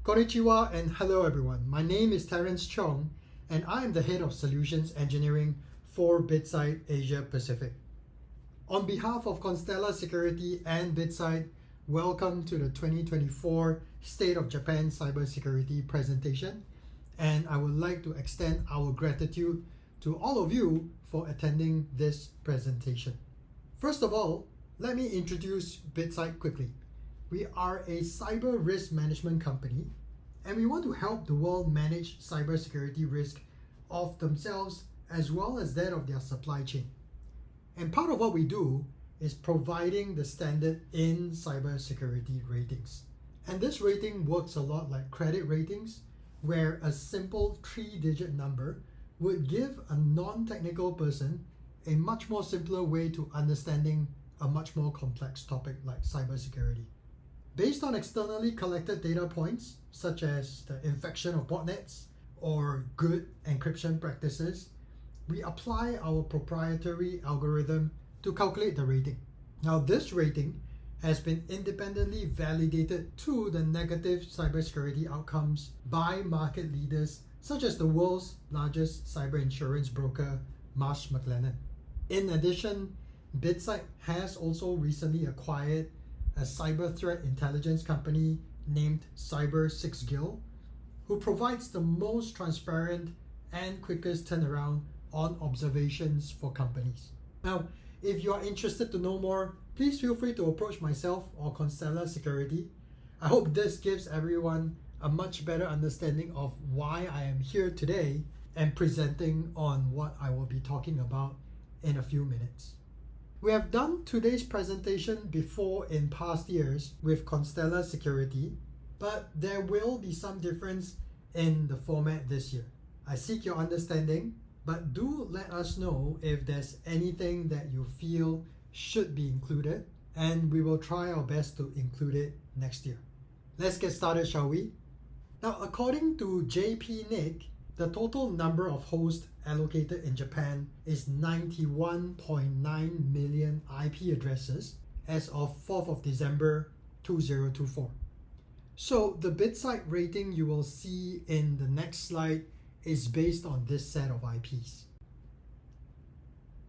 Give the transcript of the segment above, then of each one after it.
Konnichiwa and hello everyone. My name is Terence Cheong and I am the Head of Solutions Engineering for BitSight Asia Pacific. On behalf of Constella Security and BitSight, welcome to the 2024 State of Japan Cybersecurity presentation, and I would like to extend our gratitude to all of you for attending this presentation. First of all, let me introduce BitSight quickly. We are a cyber risk management company, and we want to help the world manage cybersecurity risk of themselves as well as that of their supply chain. And part of what we do is providing the standard in cybersecurity ratings. And this rating works a lot like credit ratings, where a simple 3-digit number would give a non-technical person a much more simpler way to understanding a much more complex topic like cybersecurity. Based on externally collected data points, such as the infection of botnets or good encryption practices, we apply our proprietary algorithm to calculate the rating. Now, this rating has been independently validated to the negative cybersecurity outcomes by market leaders such as the world's largest cyber insurance broker, Marsh McLennan. In addition, BitSight has also recently acquired a cyber threat intelligence company named Cyber6Gil, who provides the most transparent and quickest turnaround on observations for companies. Now, if you are interested to know more, please feel free to approach myself or Constella Security. I hope this gives everyone a much better understanding of why I am here today and presenting on what I will be talking about in a few minutes. We have done today's presentation before in past years with Constella Security, but there will be some difference in the format this year. I seek your understanding, but do let us know if there's anything that you feel should be included, and we will try our best to include it next year. Let's get started, shall we? Now, according to JPNIC, the total number of hosts allocated in Japan is 91.9 million IP addresses as of 4th of December 2024. So the BitSight rating you will see in the next slide is based on this set of IPs.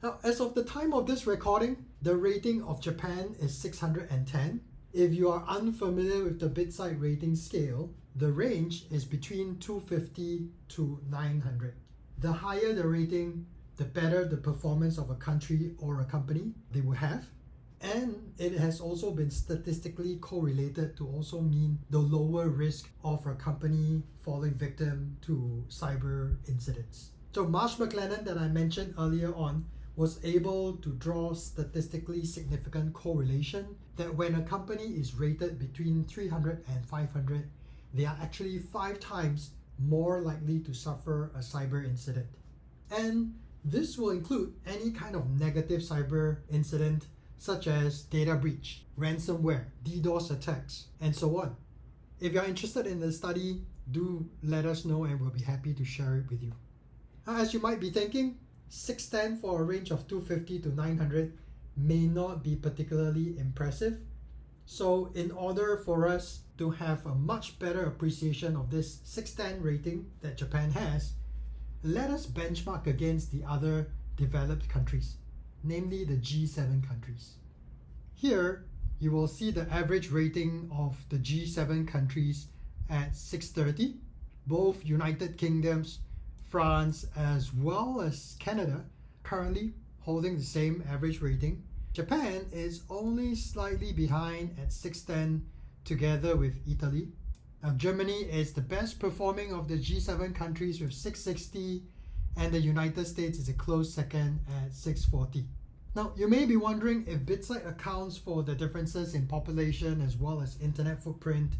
Now, as of the time of this recording, the rating of Japan is 610. If you are unfamiliar with the BitSight rating scale, the range is between 250 to 900. The higher the rating, the better the performance of a country or a company they will have. And it has also been statistically correlated to also mean the lower risk of a company falling victim to cyber incidents. So Marsh McLennan that I mentioned earlier on was able to draw statistically significant correlation that when a company is rated between 300 and 500, they are actually 5 times more likely to suffer a cyber incident. And this will include any kind of negative cyber incident such as data breach, ransomware, DDoS attacks, and so on. If you're interested in the study, do let us know and we'll be happy to share it with you. As you might be thinking, 610 for a range of 250 to 900 may not be particularly impressive. So in order for us to have a much better appreciation of this 610 rating that Japan has, let us benchmark against the other developed countries, namely the G7 countries. Here, you will see the average rating of the G7 countries at 630. Both United Kingdoms, France, as well as Canada currently holding the same average rating. Japan is only slightly behind at 610 together with Italy. Now, Germany is the best performing of the G7 countries with 660, and the United States is a close second at 640. Now, you may be wondering if BitSight accounts for the differences in population as well as internet footprint,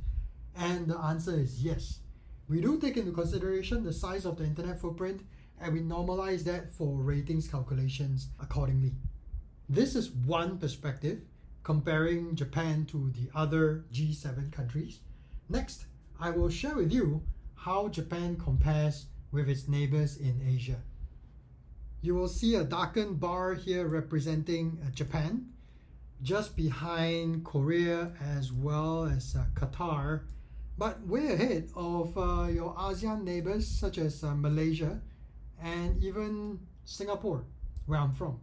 and the answer is yes. We do take into consideration the size of the internet footprint, and we normalize that for ratings calculations accordingly. This is one perspective comparing Japan to the other G7 countries. Next, I will share with you how Japan compares with its neighbors in Asia. You will see a darkened bar here representing Japan, just behind Korea as well as Qatar but way ahead of your ASEAN neighbors such as Malaysia and even Singapore, where I'm from.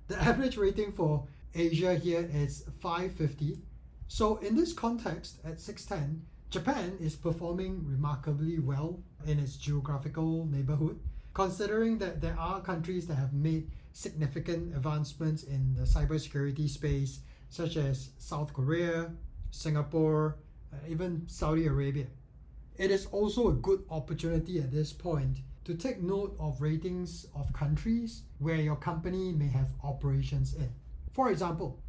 The average rating for Asia here is 550. So in this context, at 610, Japan is performing remarkably well in its geographical neighborhood, considering that there are countries that have made significant advancements in the cybersecurity space, such as South Korea, Singapore, even Saudi Arabia. It is also a good opportunity at this point to take note of ratings of countries where your company may have operations in. For example,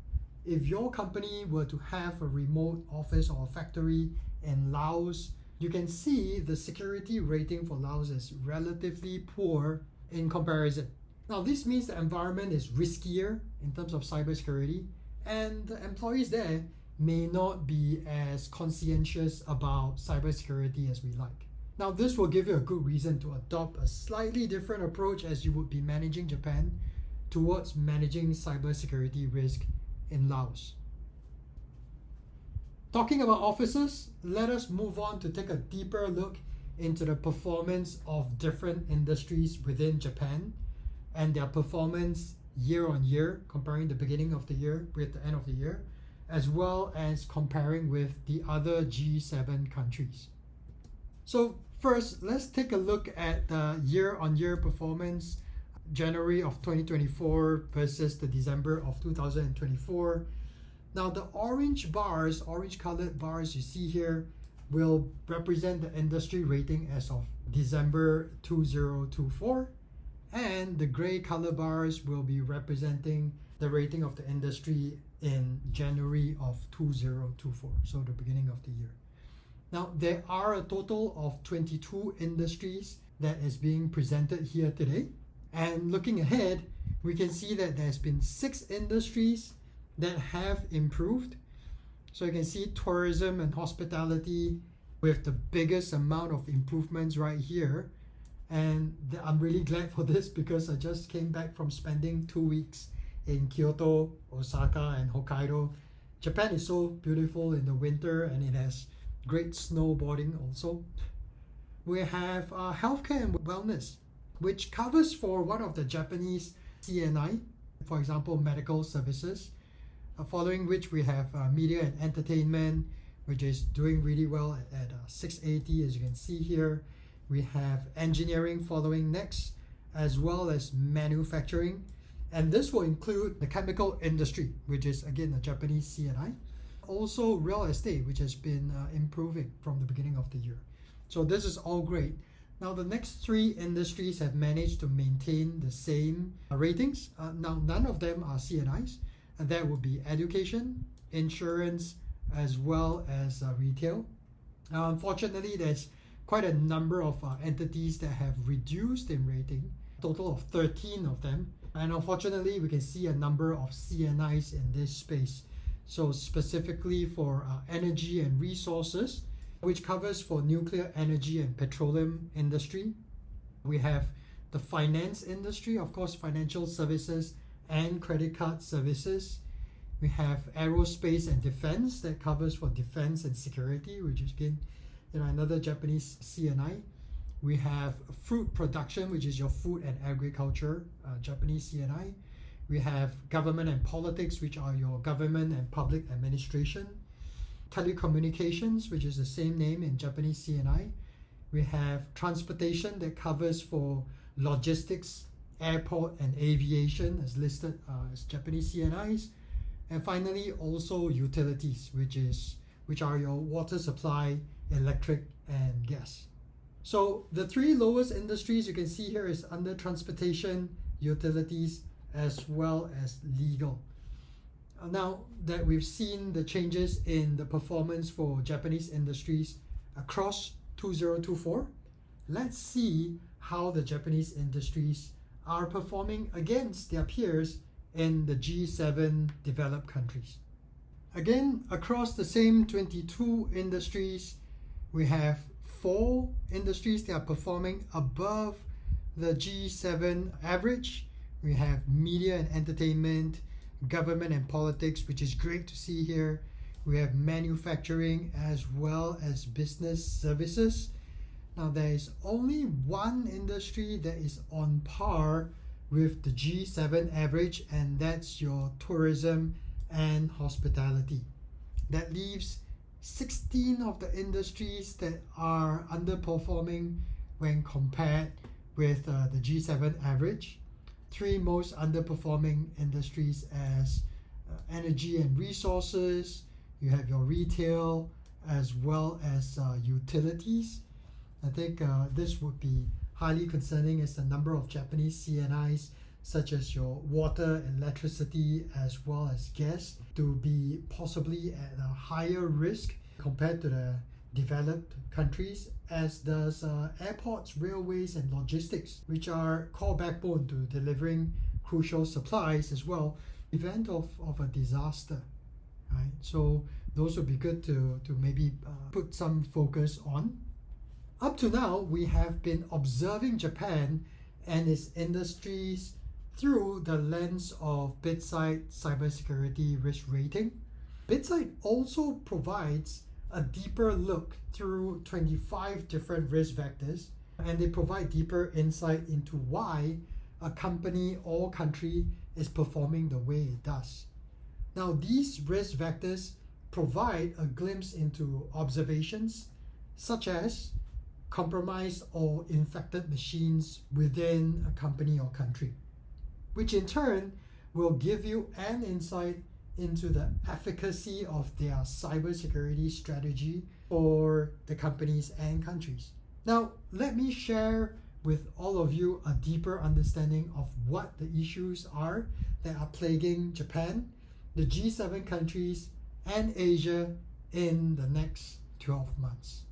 if your company were to have a remote office or a factory in Laos, you can see the security rating for Laos is relatively poor in comparison. Now, this means the environment is riskier in terms of cybersecurity, and the employees there may not be as conscientious about cybersecurity as we like. Now, this will give you a good reason to adopt a slightly different approach as you would be managing Japan towards managing cybersecurity risk in Laos. Talking about offices, let us move on to take a deeper look into the performance of different industries within Japan and their performance year on year, comparing the beginning of the year with the end of the year, as well as comparing with the other G7 countries. So first, let's take a look at the year-on-year performance, January of 2024 versus the December of 2024. Now the orange colored bars you see here will represent the industry rating as of December 2024, and the gray color bars will be representing the rating of the industry in January of 2024, so the beginning of the year. Now, there are a total of 22 industries that is being presented here today. And looking ahead, we can see that there's been 6 industries that have improved. So you can see tourism and hospitality with the biggest amount of improvements right here. And I'm really glad for this because I just came back from spending 2 weeks in Kyoto, Osaka, and Hokkaido. Japan is so beautiful in the winter and it has great snowboarding also. We have healthcare and wellness, which covers for one of the Japanese CNI, for example, medical services, following which we have media and entertainment, which is doing really well at 680, as you can see here. We have engineering following next, as well as manufacturing. And this will include the chemical industry, which is again a Japanese CNI. Also real estate, which has been improving from the beginning of the year. So this is all great. Now the next 3 industries have managed to maintain the same ratings. Now none of them are CNIs, and that would be education, insurance, as well as retail. Unfortunately, there's quite a number of entities that have reduced in rating, a total of 13 of them. And unfortunately, we can see a number of CNIs in this space. So specifically for energy and resources, which covers for nuclear energy and petroleum industry. We have the finance industry, of course, financial services and credit card services. We have aerospace and defense that covers for defense and security, which is again, another Japanese CNI. We have fruit production, which is your food and agriculture, Japanese CNI. We have government and politics, which are your government and public administration. Telecommunications, which is the same name in Japanese CNI. We have transportation that covers for logistics, airport and aviation as listed as Japanese CNIs. And finally, also utilities, which are your water supply, electric and gas. So the 3 lowest industries you can see here is under transportation, utilities, as well as legal. Now that we've seen the changes in the performance for Japanese industries across 2024, let's see how the Japanese industries are performing against their peers in the G7 developed countries. Again, across the same 22 industries, we have 4 industries that are performing above the G7 average. We have media and entertainment, government and politics, which is great to see here. we have manufacturing as well as business services. Now there is only one industry that is on par with the G7 average, and that's your tourism and hospitality. That leaves 16 of the industries that are underperforming when compared with the G7 average. 3 most underperforming industries as energy and resources, you have your retail, as well as utilities. I think this would be highly concerning as the number of Japanese CNIs such as your water, electricity, as well as gas to be possibly at a higher risk compared to the developed countries, as does airports, railways, and logistics, which are core backbone to delivering crucial supplies as well, event of a disaster, right? So those would be good to maybe put some focus on. Up to now, we have been observing Japan and its industries through the lens of BitSight cybersecurity risk rating. BitSight also provides a deeper look through 25 different risk vectors, and they provide deeper insight into why a company or country is performing the way it does. Now, these risk vectors provide a glimpse into observations such as compromised or infected machines within a company or country, which in turn will give you an insight into the efficacy of their cybersecurity strategy for the companies and countries. Now, let me share with all of you a deeper understanding of what the issues are that are plaguing Japan, the G7 countries, and Asia in the next 12 months.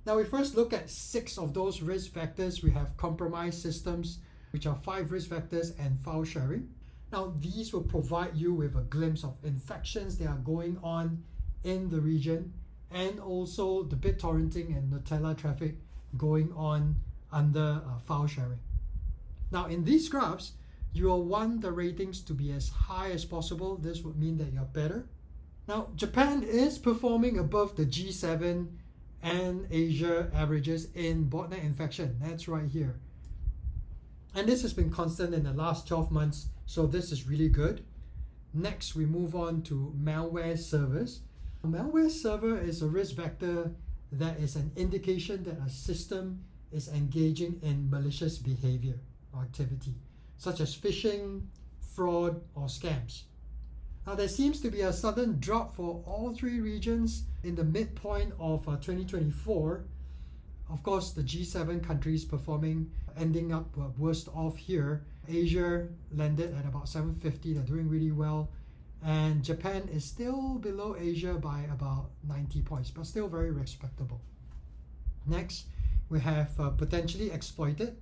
Now, we first look at 6 of those risk vectors. We have compromised systems, which are 5 risk vectors, and file sharing. Now, these will provide you with a glimpse of infections that are going on in the region, and also the BitTorrenting and Nutella traffic going on under file sharing. Now, in these graphs, you will want the ratings to be as high as possible. This would mean that you're better. Now, Japan is performing above the G7 and Asia averages in botnet infection. That's right here. And this has been constant in the last 12 months, so this is really good. Next, we move on to malware servers. A malware server is a risk vector that is an indication that a system is engaging in malicious behavior or activity, such as phishing, fraud, or scams. Now, there seems to be a sudden drop for all 3 regions in the midpoint of 2024. Of course, the G7 countries ending up worst off here. Asia landed at about 750, they're doing really well. And Japan is still below Asia by about 90 points, but still very respectable. Next, we have potentially exploited,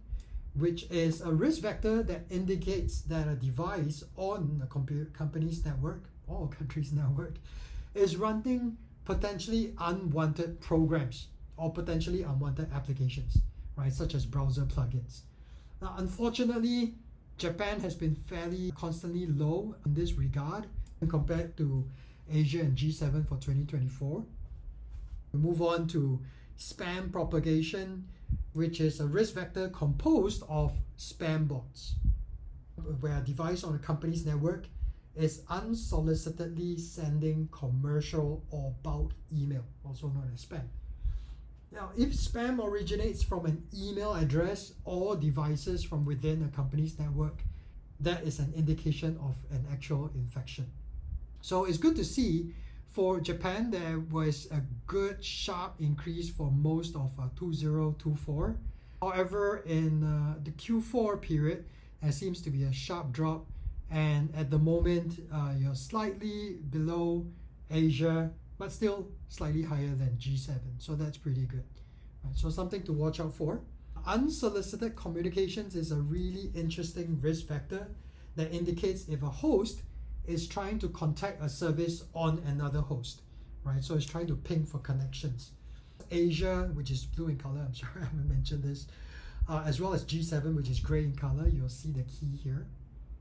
which is a risk vector that indicates that a device on a company's network or a country's network is running potentially unwanted programs or potentially unwanted applications, right, such as browser plugins. Now, unfortunately, Japan has been fairly constantly low in this regard compared to Asia and G7 for 2024. We move on to spam propagation, which is a risk vector composed of spam bots, where a device on a company's network is unsolicitedly sending commercial or bulk email, also known as spam. Now, if spam originates from an email address or devices from within a company's network, that is an indication of an actual infection. So it's good to see for Japan, there was a good sharp increase for most of 2024. However, in the Q4 period, there seems to be a sharp drop. And at the moment, you're slightly below Asia, but still slightly higher than G7. So that's pretty good. Right, so something to watch out for. Unsolicited communications is a really interesting risk vector that indicates if a host is trying to contact a service on another host, right? So it's trying to ping for connections. Asia, which is blue in color, I'm sorry I haven't mentioned this, as well as G7, which is gray in color. You'll see the key here.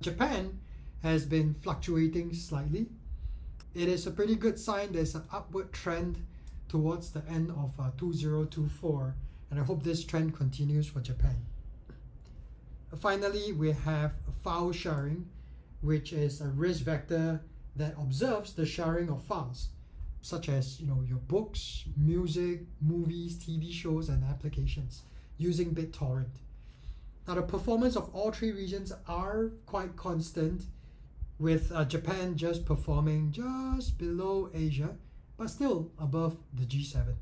Japan has been fluctuating slightly. it is a pretty good sign there's an upward trend towards the end of 2024, and I hope this trend continues for Japan. Finally, we have file sharing, which is a risk vector that observes the sharing of files, such as your books, music, movies, TV shows, and applications using BitTorrent. Now, the performance of all three regions are quite constant, with Japan just performing just below Asia, but still above the G7.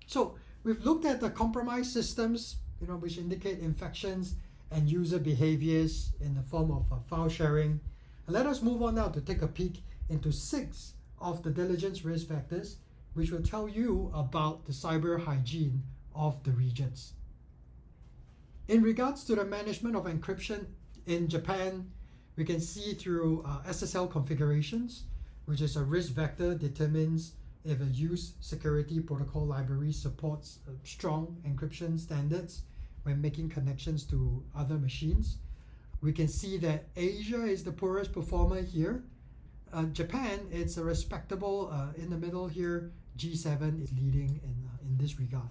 So we've looked at the compromised systems, which indicate infections and user behaviors in the form of file sharing. And let us move on now to take a peek into 6 of the diligence risk vectors, which will tell you about the cyber hygiene of the regions. In regards to the management of encryption in Japan, we can see through SSL configurations, which is a risk vector determines if a use security protocol library supports strong encryption standards when making connections to other machines. We can see that Asia is the poorest performer here. Japan, it's a respectable in the middle here. G7 is leading in this regard.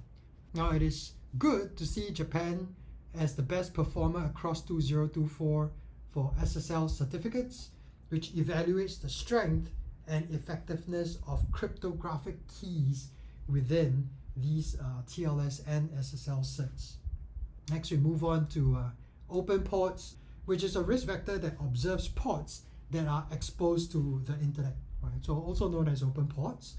Now, it is good to see Japan as the best performer across 2024 for SSL certificates, which evaluates the strength and effectiveness of cryptographic keys within these TLS and SSL certs. Next, we move on to open ports, which is a risk vector that observes ports that are exposed to the internet, right? So also known as open ports.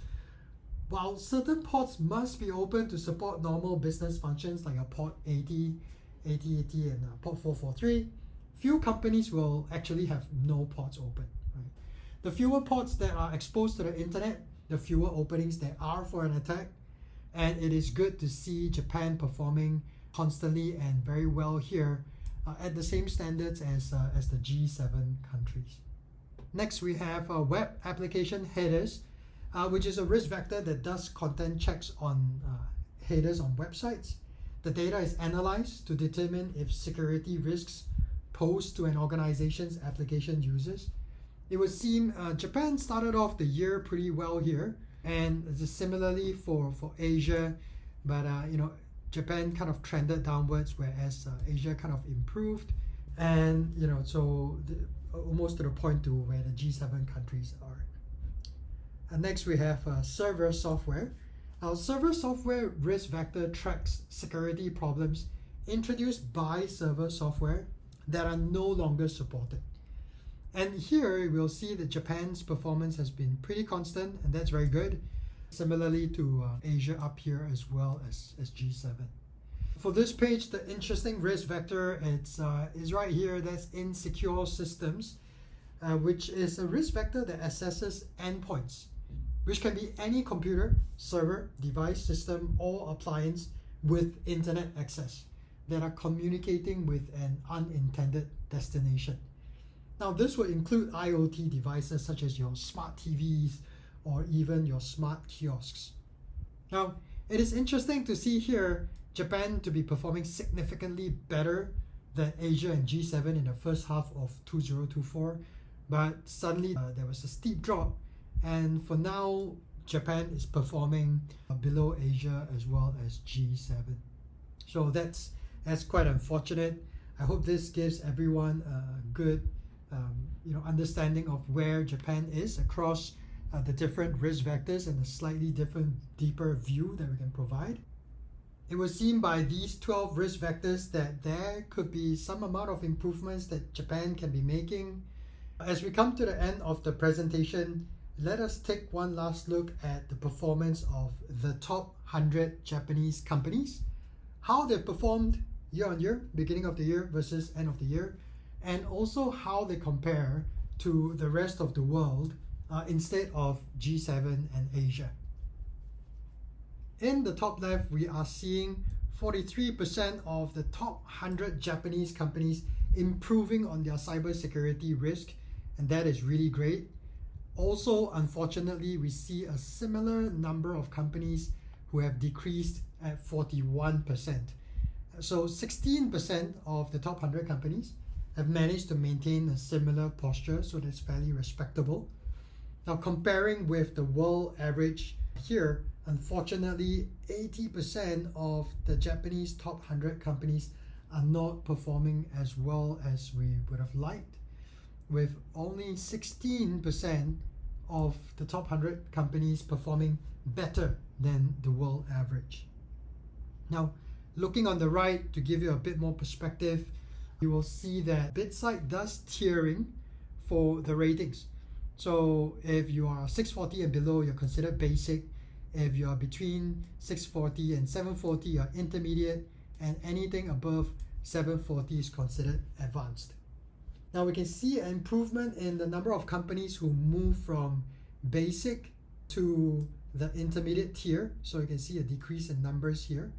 While certain ports must be open to support normal business functions like a port 80, and port 443, few companies will actually have no ports open. Right? The fewer ports that are exposed to the internet, the fewer openings there are for an attack, and it is good to see Japan performing constantly and very well here at the same standards as the G7 countries. Next, we have web application headers, which is a risk vector that does content checks on headers on websites. The data is analyzed to determine if security risks posed to an organization's application users. It would seem Japan started off the year pretty well here, and similarly for Asia, but Japan kind of trended downwards, whereas Asia kind of improved, and almost to the point to where the G7 countries are. And next we have server software. Now, server software risk vector tracks security problems introduced by server software that are no longer supported. And here we'll see that Japan's performance has been pretty constant, and that's very good. Similarly to Asia up here as well as G7. For this page, the interesting risk vector is right here. That's insecure systems, which is a risk vector that assesses endpoints, which can be any computer, server, device, system, or appliance with internet access that are communicating with an unintended destination. Now, this will include IoT devices such as your smart TVs or even your smart kiosks. Now, it is interesting to see here Japan to be performing significantly better than Asia and G7 in the first half of 2024, but suddenly there was a steep drop, and for now Japan is performing below Asia as well as G7. So that's quite unfortunate. I hope this gives everyone a good understanding of where Japan is across the different risk vectors and a slightly different, deeper view that we can provide. It was seen by these 12 risk vectors that there could be some amount of improvements that Japan can be making. As we come to the end of the presentation, let us take one last look at the performance of the top 100 Japanese companies, how they've performed year on year, beginning of the year versus end of the year, and also how they compare to the rest of the world instead of G7 and Asia. In the top left, we are seeing 43% of the top 100 Japanese companies improving on their cybersecurity risk, and that is really great. Also, unfortunately, we see a similar number of companies who have decreased at 41%. So 16% of the top 100 companies have managed to maintain a similar posture, so that's fairly respectable. Now, comparing with the world average here, unfortunately, 80% of the Japanese top 100 companies are not performing as well as we would have liked, with only 16% of the top 100 companies performing better than the world average. Now, looking on the right to give you a bit more perspective, you will see that BitSight does tiering for the ratings. So if you are 640 and below, you're considered basic. If you are between 640 and 740, you're intermediate, and anything above 740 is considered advanced. Now we can see an improvement in the number of companies who move from basic to the intermediate tier. So you can see a decrease in numbers here.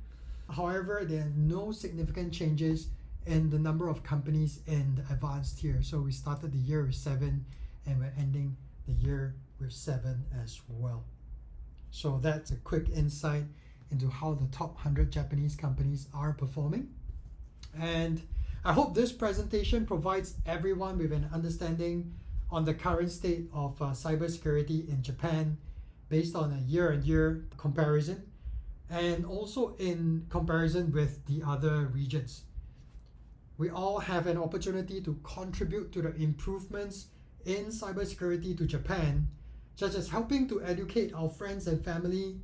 However, there are no significant changes in the number of companies in the advanced tier. So we started the year with 7 and we're ending the year with 7 as well. So that's a quick insight into how the top 100 Japanese companies are performing. And I hope this presentation provides everyone with an understanding on the current state of cybersecurity in Japan based on a year-on-year comparison, and also in comparison with the other regions. We all have an opportunity to contribute to the improvements in cybersecurity to Japan, such as helping to educate our friends and family,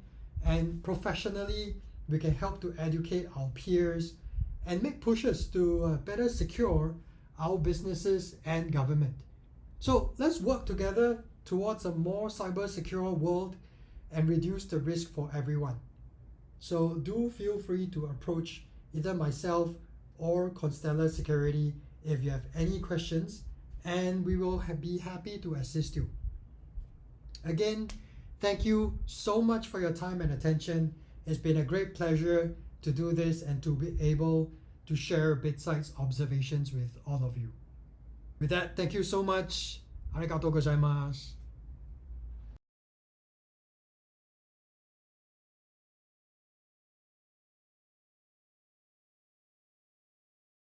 and professionally we can help to educate our peers and make pushes to better secure our businesses and government. So let's work together towards a more cyber secure world and reduce the risk for everyone. So do feel free to approach either myself or Constellar Security if you have any questions, and we will be happy to assist you. Again, thank you so much for your time and attention. It's been a great pleasure to do this and to be able to share BitSight's observations with all of you. With that, thank you so much. Arigatou gozaimasu.